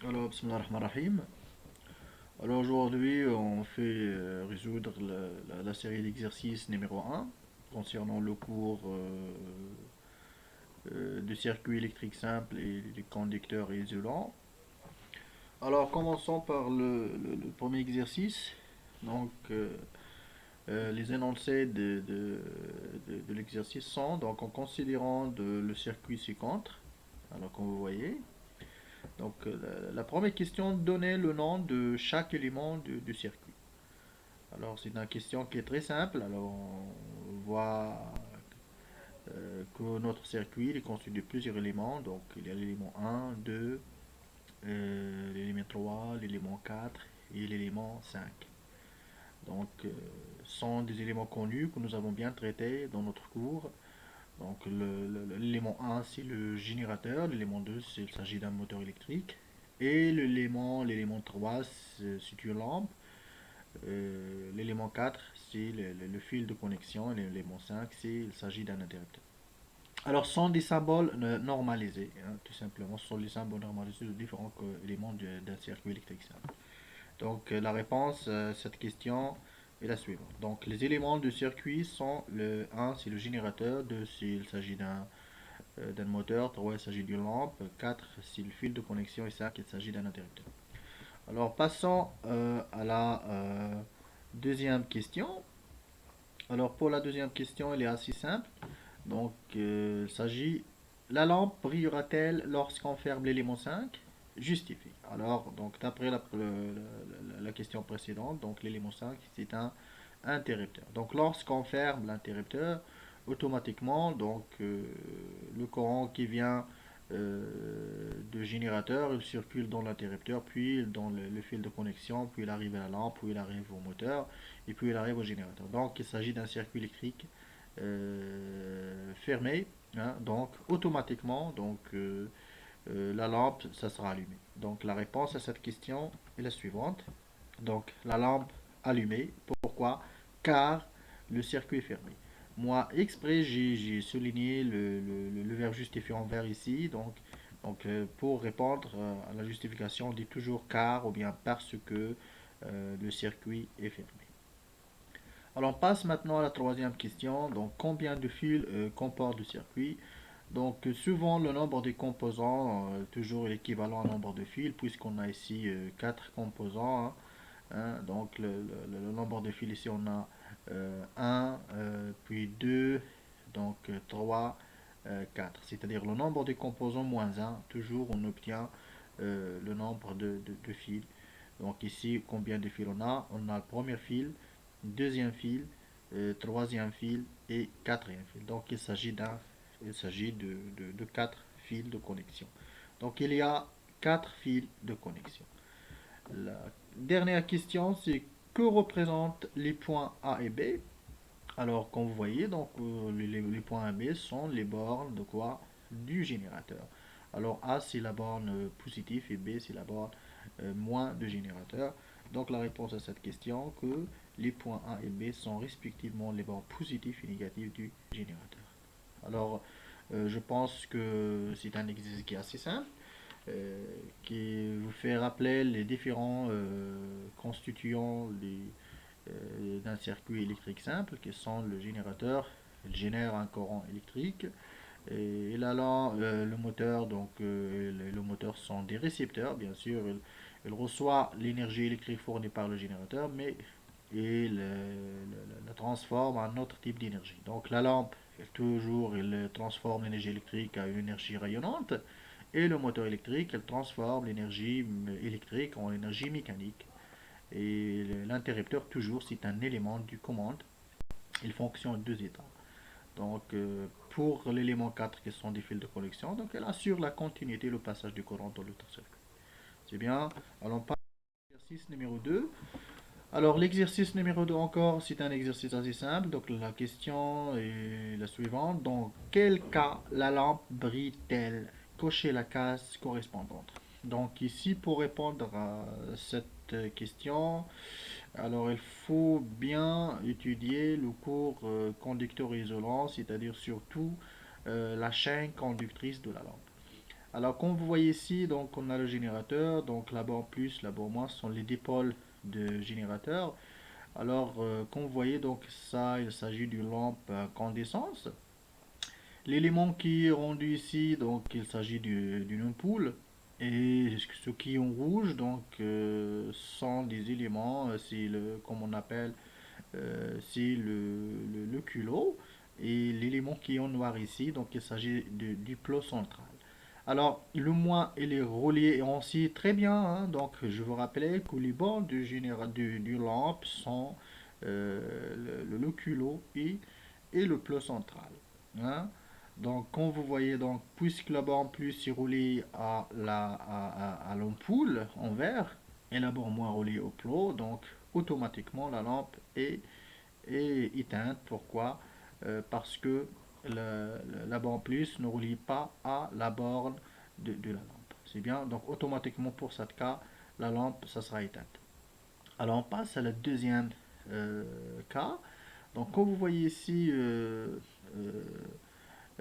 Alors, bismillah ar-Rahman ar-Rahim. Alors aujourd'hui, on fait résoudre la série d'exercices numéro un concernant le cours de circuit électrique simple et les conducteurs isolants. Alors commençons par le premier exercice. Donc les énoncés de l'exercice sont donc en considérant le circuit ci-contre. Alors comme vous voyez, donc la première question donnait le nom de chaque élément du circuit. Alors, c'est une question qui est très simple. Alors, on voit que notre circuit est constitué de plusieurs éléments. Donc, il y a l'élément un, 2, l'élément 3, l'élément 4 et l'élément 5. Donc, sont des éléments connus que nous avons bien traités dans notre cours. Donc, l'élément un, c'est le générateur. L'élément 2, il s'agit d'un moteur électrique. Et l'élément 3, c'est une lampe. L'élément 4, c'est le fil de connexion. Et l'élément 5, il s'agit d'un interrupteur. Alors, ce sont des symboles normalisés, hein, tout simplement. Ce sont les symboles normalisés de différents éléments d'un circuit électrique simple. Donc, la réponse à cette question est la suivante. Donc, les éléments du circuit sont le 1, c'est le générateur. 2, s'il s'agit d'un moteur. 3, il s'agit d'une lampe. 4, c'est le fil de connexion. Et 5, il s'agit d'un interrupteur. Alors, passons à la deuxième question. Alors pour la deuxième question, elle est assez simple. Donc il s'agit, la lampe brillera-t-elle lorsqu'on ferme l'élément 5? Justifie. Alors donc d'après la question précédente, donc l'élément 5 c'est un interrupteur. Donc lorsqu'on ferme l'interrupteur, automatiquement donc le courant qui vient de générateur, il circule dans l'interrupteur, puis dans le fil de connexion, puis il arrive à la lampe, puis il arrive au moteur, et puis il arrive au générateur. Donc il s'agit d'un circuit électrique fermé, hein, donc automatiquement, la lampe, ça sera allumé. Donc la réponse à cette question est la suivante. Donc la lampe allumée, pourquoi? Car le circuit est fermé. Moi, exprès, j'ai souligné le verbe justifié en vert ici. Pour répondre à la justification, on dit toujours car ou bien parce que le circuit est fermé. Alors, on passe maintenant à la troisième question. Donc, combien de fils comporte le circuit? Donc, souvent, le nombre des composants toujours l'équivalent au nombre de fils, puisqu'on a ici 4 composants, hein. Donc, le nombre de fils ici, on a 1, puis 2, donc 3, 4. C'est-à-dire le nombre de composants moins un. Toujours, on obtient le nombre de fils. Donc, ici, combien de fils on a? On a le premier fil, deuxième fil, troisième fil et quatrième fil. Donc, il s'agit de 4 fils de connexion. Donc, il y a 4 fils de connexion. La dernière question, c'est que représentent les points A et B? Alors, comme vous voyez, donc les points A et B sont les bornes de quoi? Du générateur. Alors, A c'est la borne positive et B c'est la borne moins de générateur. Donc, la réponse à cette question que les points A et B sont respectivement les bornes positives et négatives du générateur. Alors, je pense que c'est un exercice qui est assez simple euh, qui vous fait rappeler les différents constituants d'un circuit électrique simple, qui sont le générateur, il génère un courant électrique, et là, le moteur, le moteur sont des récepteurs, bien sûr, il reçoit l'énergie électrique fournie par le générateur, mais il la transforme en un autre type d'énergie. Donc la lampe, il transforme l'énergie électrique à une énergie rayonnante, et le moteur électrique, il transforme l'énergie électrique en énergie mécanique. Et l'interrupteur, toujours, c'est un élément du commande. Il fonctionne en deux états. Donc, pour l'élément 4 qui sont des fils de connexion, donc elle assure la continuité et le passage du courant dans le circuit. C'est bien. Alors, on passe à l'exercice numéro 2. Alors, l'exercice numéro 2 encore, c'est un exercice assez simple. Donc, la question est la suivante. Dans quel cas la lampe brille-t-elle? Cochez la case correspondante. Donc, ici, pour répondre à cette question, alors il faut bien étudier le cours conducteur isolant, c'est-à-dire surtout la chaîne conductrice de la lampe. Alors, comme vous voyez ici, donc on a le générateur, donc là-bas en plus, là-bas en moins, ce sont les dipôles de générateur. Alors, comme vous voyez, donc ça, il s'agit d'une lampe à incandescence. L'élément qui est rendu ici, donc il s'agit d'une ampoule. Et ce qui est en rouge, donc, sont des éléments, c'est le, comme on appelle, c'est le culot. Et l'élément qui est en noir ici, donc il s'agit du plot central. Alors, le moins, il est relié aussi très bien, hein. Donc, je vous rappelle que les bords du lampe sont le culot et le plot central, hein. Donc, quand vous voyez, donc, puisque la borne plus est reliée à l'ampoule en vert et la borne moins reliée au plot, donc automatiquement la lampe est éteinte. Pourquoi? Parce que la borne plus ne relie pas à la borne de la lampe. C'est bien, donc automatiquement pour ce cas, la lampe, ça sera éteinte. Alors on passe à la deuxième cas. Donc comme vous voyez ici, euh,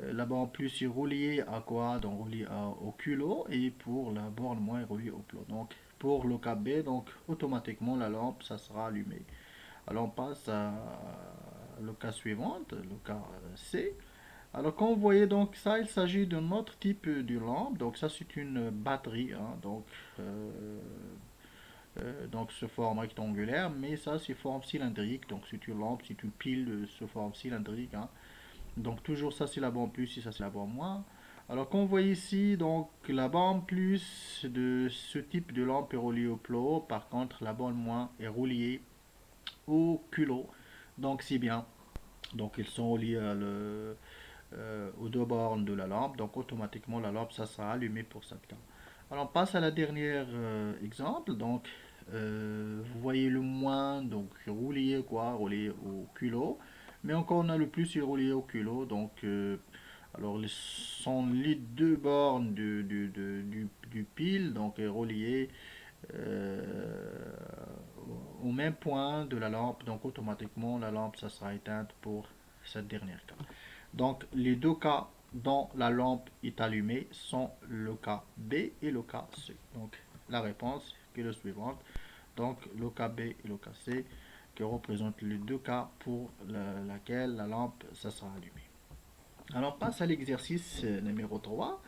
la borne plus est reliée à quoi? Donc reliée au culot, et pour la borne moins est reliée au plot. Donc pour le cas B, donc automatiquement la lampe, ça sera allumée. Alors on passe à le cas suivant, le cas C. Alors comme vous voyez, donc ça, il s'agit d'un autre type de lampe. Donc ça, c'est une batterie, hein. Donc sous forme rectangulaire, mais ça c'est forme cylindrique. Donc c'est une lampe, c'est une pile sous forme cylindrique, hein. Donc toujours ça c'est la borne plus et ça c'est la borne moins. Alors comme vous voyez ici, donc la borne plus de ce type de lampe est reliée au plot. Par contre, la borne moins est reliée au culot. Donc c'est bien. Donc ils sont reliés aux deux bornes de la lampe. Donc automatiquement la lampe ça sera allumée pour cette cas. Alors on passe à la dernière exemple. Donc vous voyez le moins, donc relié quoi, relié au culot. Mais encore on a le plus il est relié au culot. Donc alors sont les deux bornes du pile donc reliées au même point de la lampe. Donc automatiquement la lampe ça sera éteinte pour cette dernière cas. Donc les deux cas dont la lampe est allumée sont le cas B et le cas C. Donc la réponse qui est la suivante. Donc le cas B et le cas C qui représentent les deux cas pour laquelle la lampe ça sera allumée. Alors on passe à l'exercice numéro 3.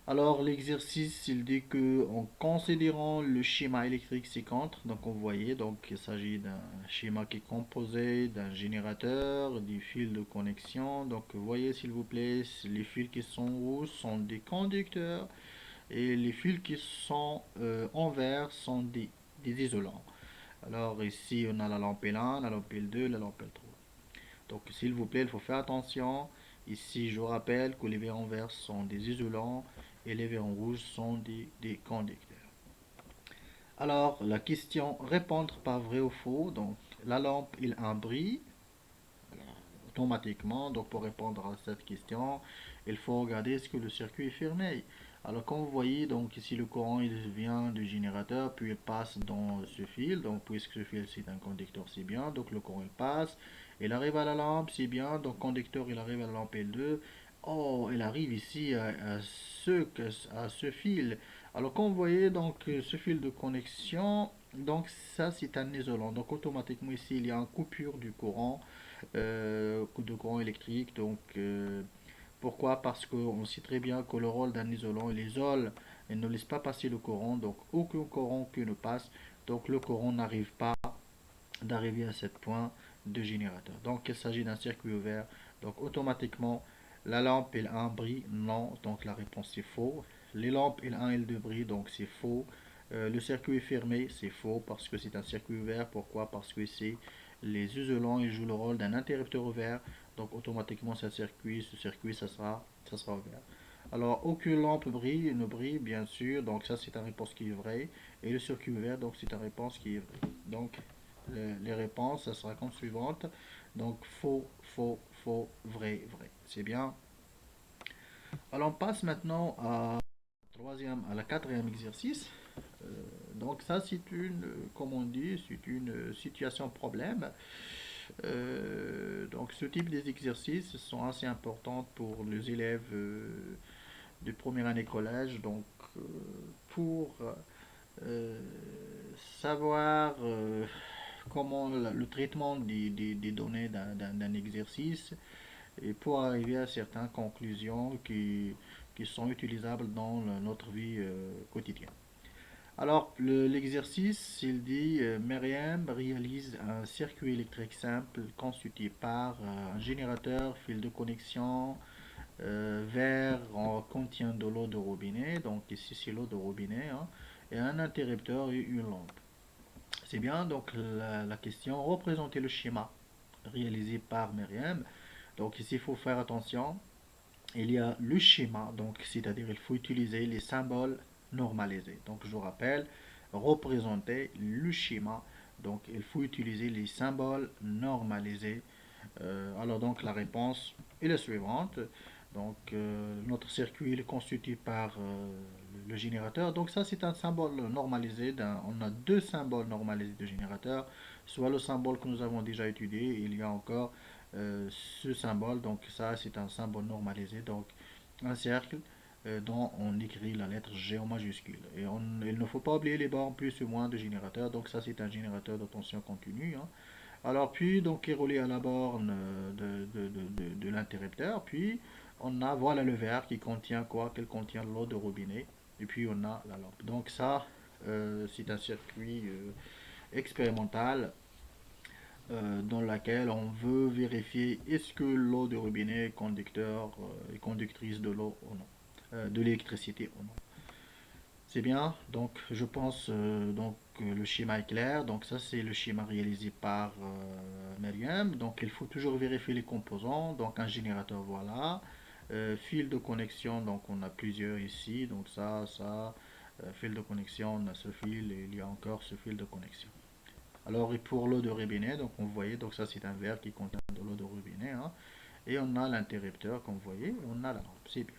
Alors l'exercice il dit que en considérant le schéma électrique ci-contre, donc on voyait donc il s'agit d'un schéma qui est composé d'un générateur, des fils de connexion. Donc vous voyez s'il vous plaît, les fils qui sont rouges sont des conducteurs et les fils qui sont en vert sont des isolants. Alors ici on a la lampe L1, la lampe L2, la lampe L3. Donc s'il vous plaît, il faut faire attention. Ici, je rappelle que les verres en vert sont des isolants et les verres en rouge sont des conducteurs. Alors, la question répondre par vrai ou faux. Donc, la lampe, il a un bris automatiquement. Donc, pour répondre à cette question, il faut regarder est-ce que le circuit est fermé. Alors, comme vous voyez, donc ici le courant il vient du générateur, puis il passe dans ce fil. Donc, puisque ce fil c'est un conducteur, c'est bien. Donc, le courant il passe, il arrive à la lampe, c'est bien. Donc, conducteur il arrive à la lampe L2. Oh, il arrive ici à ce fil. Alors, comme vous voyez, donc ce fil de connexion, donc ça c'est un isolant. Donc, automatiquement ici il y a une coupure du courant de courant électrique. Donc, pourquoi? Parce qu'on sait très bien que le rôle d'un isolant, il isole et ne laisse pas passer le courant. Donc, aucun courant qui ne passe. Donc, le courant n'arrive pas d'arriver à ce point de générateur. Donc, il s'agit d'un circuit ouvert. Donc, automatiquement, la lampe, elle a un bris. Non. Donc, la réponse, c'est faux. Les lampes, elles ont un L de bris. Donc, c'est faux. Le circuit est fermé, c'est faux parce que c'est un circuit ouvert. Pourquoi? Parce que c'est les isolants, ils jouent le rôle d'un interrupteur ouvert. Donc automatiquement, ce circuit, ça sera ouvert. Alors, aucune lampe brille, ne brille, bien sûr. Donc ça, c'est une réponse qui est vraie. Et le circuit ouvert, donc c'est une réponse qui est vraie. Donc, les réponses, ça sera comme suivante. Donc, faux, faux, faux, vrai, vrai. C'est bien. Alors, on passe maintenant à la quatrième exercice. Euh, donc ça, c'est une, comme on dit, c'est une situation problème. Donc ce type d'exercices sont assez importants pour les élèves de première année collège. Donc, pour euh, savoir comment le traitement des données d'un exercice et pour arriver à certaines conclusions qui sont utilisables dans notre vie quotidienne. Alors, l'exercice, il dit, Myriam réalise un circuit électrique simple constitué par un générateur, fil de connexion, verre contient de l'eau de robinet, donc ici c'est l'eau de robinet, hein, et un interrupteur et une lampe. C'est bien, donc la question, représenter le schéma réalisé par Myriam. Donc ici, il faut faire attention, il y a le schéma, donc c'est-à-dire il faut utiliser les symboles normalisés. Donc je vous rappelle, représenter le schéma, donc il faut utiliser les symboles normalisés. Alors donc la réponse est la suivante. Donc notre circuit est constitué par le générateur. Donc ça c'est un symbole normalisé. On a deux symboles normalisés de générateur. Soit le symbole que nous avons déjà étudié, il y a encore ce symbole. Donc ça c'est un symbole normalisé. Donc un cercle dont on écrit la lettre G en majuscule. Et il ne faut pas oublier les bornes plus ou moins de générateur. Donc ça c'est un générateur de tension continue, hein. Alors puis, donc, est relié à la borne de l'interrupteur. Puis, on a, voilà le verre qui contient quoi? Qu'il contient l'eau de robinet. Et puis, on a la lampe. Donc, ça, c'est un circuit expérimental dans lequel on veut vérifier est-ce que l'eau de robinet est conducteur et conductrice de l'eau ou non, de l'électricité ou non. C'est bien, donc je pense le schéma est clair. Donc ça c'est le schéma réalisé par Meriem. Donc il faut toujours vérifier les composants. Donc un générateur, voilà. Fil de connexion, donc on a plusieurs ici. Donc fil de connexion, on a ce fil et il y a encore ce fil de connexion. Alors et pour l'eau de robinet, donc on voyait, donc ça c'est un verre qui contient de l'eau de robinet, hein. Et on a l'interrupteur, comme vous voyez, on a la lampe, c'est bien.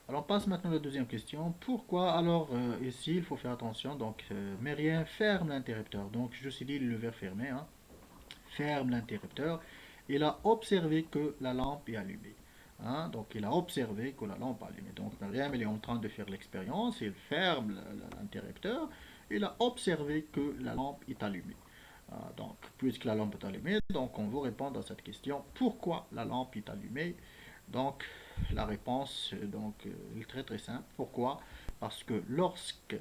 Alors, on passe maintenant à la deuxième question. Pourquoi alors ici il faut faire attention. Donc, Mérien ferme l'interrupteur. Donc, je suis dit le verre fermé, hein, ferme l'interrupteur. Il a observé que la lampe est allumée, hein. Donc, il a observé que la lampe est allumée. Donc, Mérien il est en train de faire l'expérience. Il ferme l'interrupteur. Il a observé que la lampe est allumée. Donc, puisque la lampe est allumée, donc on vous répondre à cette question. Pourquoi la lampe est allumée? Donc, la réponse est très très simple. Pourquoi? Parce que lorsque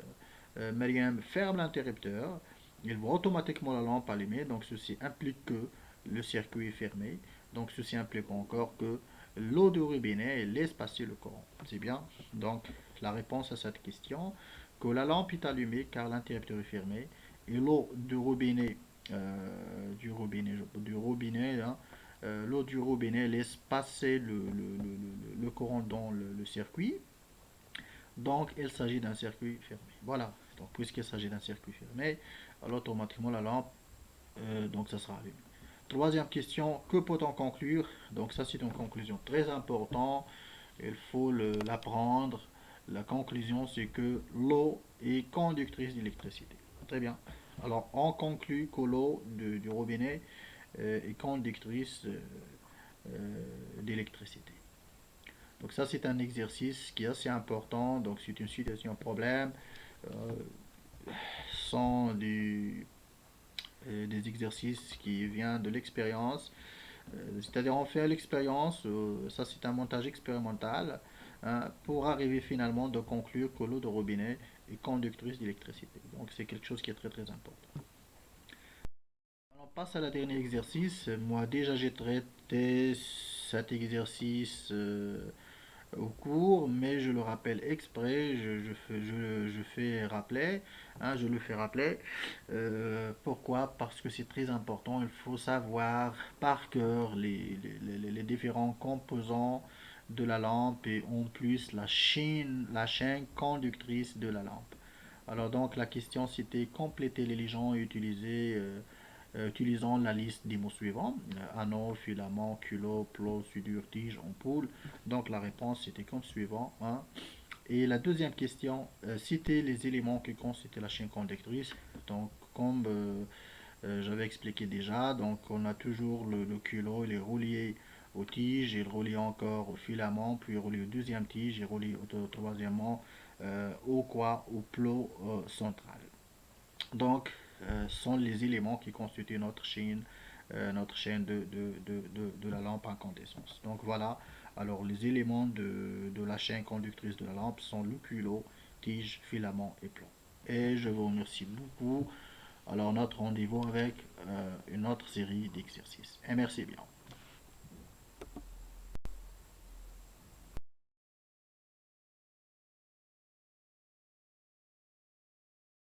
Myriam ferme l'interrupteur, il voit automatiquement la lampe allumée. Donc, ceci implique que le circuit est fermé. Donc, ceci implique encore que l'eau du robinet laisse passer le courant. C'est bien. Donc, la réponse à cette question, que la lampe est allumée car l'interrupteur est fermé et l'eau du robinet, hein, l'eau du robinet laisse passer le courant dans le circuit. Donc, il s'agit d'un circuit fermé. Voilà. Donc, puisqu'il s'agit d'un circuit fermé, alors automatiquement la lampe, donc ça sera allumé. Troisième question, que peut-on conclure? Donc, ça, c'est une conclusion très importante. Il faut l'apprendre. La conclusion, c'est que l'eau est conductrice d'électricité. Très bien. Alors, on conclut que l'eau du robinet est conductrice d'électricité. Donc ça, c'est un exercice qui est assez important. Donc c'est une situation problème. Euh, sont des exercices qui viennent de l'expérience. C'est-à-dire on fait l'expérience, ça c'est un montage expérimental, hein, pour arriver finalement de conclure que l'eau de robinet est conductrice d'électricité. Donc c'est quelque chose qui est très très important. On passe à la dernier exercice. Moi déjà j'ai traité cet exercice au cours, mais je le rappelle exprès, je fais rappeler, hein, je le fais rappeler. Pourquoi? Parce que c'est très important, il faut savoir par cœur les différents composants de la lampe et en plus la chaîne conductrice de la lampe. Alors donc la question c'était compléter les légendes et utiliser utilisant la liste des mots suivants, anneau, filament, culot, plot, soudure, tige, ampoule. Donc la réponse était comme suivant, hein. Et la deuxième question, citer les éléments qui constituent la chaîne conductrice. Donc comme j'avais expliqué déjà, donc on a toujours le culot, il est relié aux tiges, il relie encore au filament, puis il relie au deuxième tige, il relie au troisièmement au plot central. Donc, sont les éléments qui constituent notre chaîne de la lampe à incandescence. Donc voilà, alors les éléments de la chaîne conductrice de la lampe sont le culot, tige, filament et plomb. Et je vous remercie beaucoup. Alors notre rendez-vous avec une autre série d'exercices. Et merci bien.